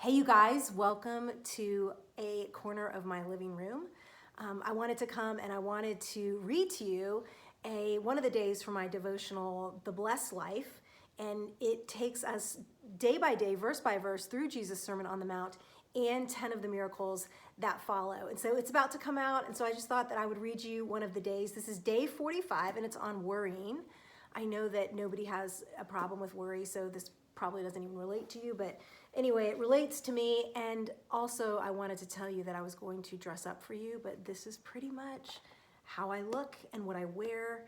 Hey, you guys, welcome to a corner of my living room. I wanted to come and I wanted to read to you one of the days from my devotional, The Blessed Life, and it takes us day by day, verse by verse, through Jesus' Sermon on the Mount and 10 of the miracles that follow. And so it's about to come out, and so I just thought that I would read you one of the days. This is day 45, and it's on worrying. I know that nobody has a problem with worry, so this probably doesn't even relate to you, but anyway, it relates to me. And also I wanted to tell you that I was going to dress up for you, but this is pretty much how I look and what I wear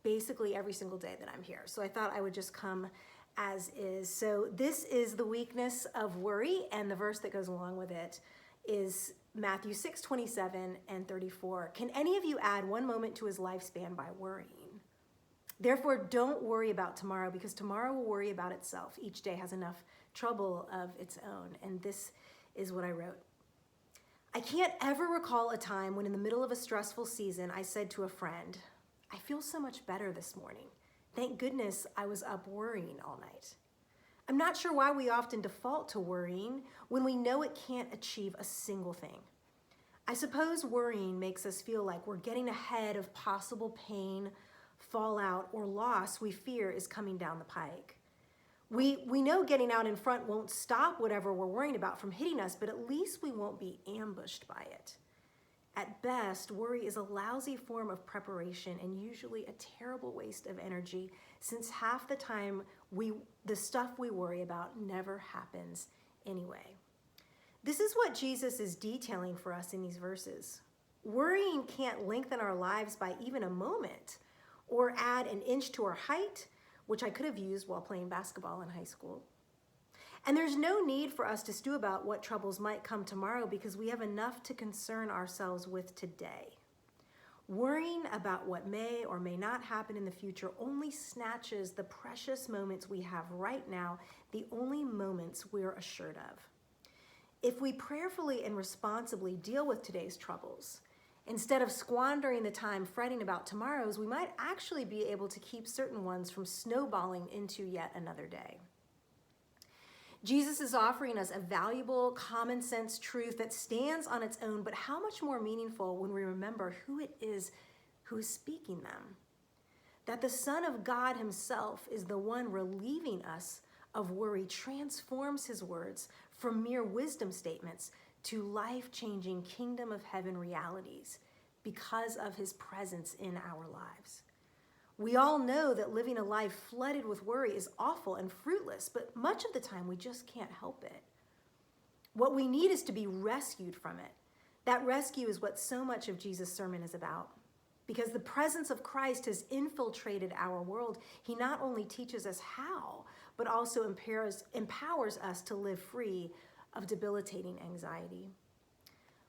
basically every single day that I'm here. So I thought I would just come as is. So this is the weakness of worry, and the verse that goes along with it is Matthew 6:27 and 34. Can any of you add 1 moment to his lifespan by worrying? Therefore, don't worry about tomorrow, because tomorrow will worry about itself. Each day has enough trouble of its own. And this is what I wrote. I can't ever recall a time when in the middle of a stressful season, I said to a friend, I feel so much better this morning. Thank goodness I was up worrying all night. I'm not sure why we often default to worrying when we know it can't achieve a single thing. I suppose worrying makes us feel like we're getting ahead of possible pain, fallout, or loss we fear is coming down the pike. We know getting out in front won't stop whatever we're worrying about from hitting us, but at least we won't be ambushed by it. At best, worry is a lousy form of preparation and usually a terrible waste of energy, since half the time the stuff we worry about never happens anyway. This is what Jesus is detailing for us in these verses. Worrying can't lengthen our lives by even a moment, or add an inch to our height, which I could have used while playing basketball in high school. And there's no need for us to stew about what troubles might come tomorrow, because we have enough to concern ourselves with today. Worrying about what may or may not happen in the future only snatches the precious moments we have right now, the only moments we're assured of. If we prayerfully and responsibly deal with today's troubles, instead of squandering the time fretting about tomorrow's, we might actually be able to keep certain ones from snowballing into yet another day. Jesus is offering us a valuable, common sense truth that stands on its own, but how much more meaningful when we remember who it is who is speaking them. That the Son of God himself is the one relieving us of worry, transforms his words from mere wisdom statements to life-changing kingdom of heaven realities because of his presence in our lives. We all know that living a life flooded with worry is awful and fruitless, but much of the time we just can't help it. What we need is to be rescued from it. That rescue is what so much of Jesus' sermon is about. Because the presence of Christ has infiltrated our world, he not only teaches us how, but also empowers us to live free of debilitating anxiety.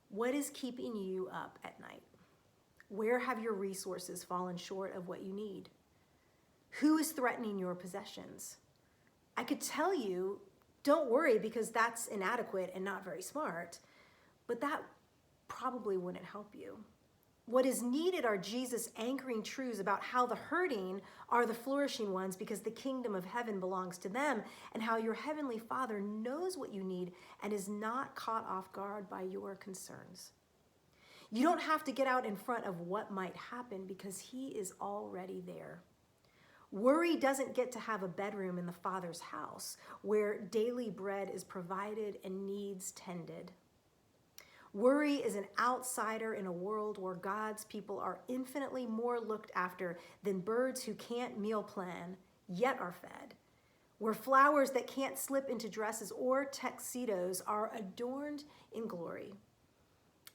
What is keeping you up at night? Where have your resources fallen short of what you need? Who is threatening your possessions? I could tell you, don't worry, because that's inadequate and not very smart, but that probably wouldn't help you. What is needed are Jesus anchoring truths about how the hurting are the flourishing ones because the kingdom of heaven belongs to them, and how your heavenly Father knows what you need and is not caught off guard by your concerns. You don't have to get out in front of what might happen because he is already there. Worry doesn't get to have a bedroom in the Father's house where daily bread is provided and needs tended. Worry is an outsider in a world where God's people are infinitely more looked after than birds who can't meal plan, yet are fed. Where flowers that can't slip into dresses or tuxedos are adorned in glory.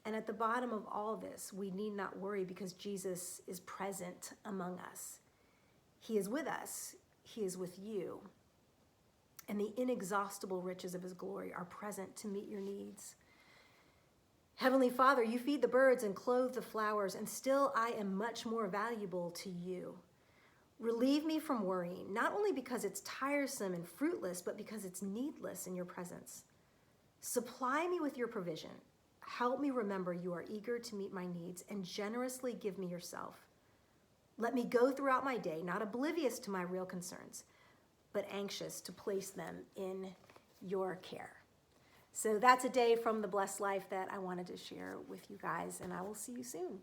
And at the bottom of all this, we need not worry because Jesus is present among us. He is with us. He is with you. And the inexhaustible riches of his glory are present to meet your needs. Heavenly Father, you feed the birds and clothe the flowers, and still I am much more valuable to you. Relieve me from worrying, not only because it's tiresome and fruitless, but because it's needless in your presence. Supply me with your provision. Help me remember you are eager to meet my needs and generously give me yourself. Let me go throughout my day, not oblivious to my real concerns, but anxious to place them in your care. So that's a day from the blessed life that I wanted to share with you guys, and I will see you soon.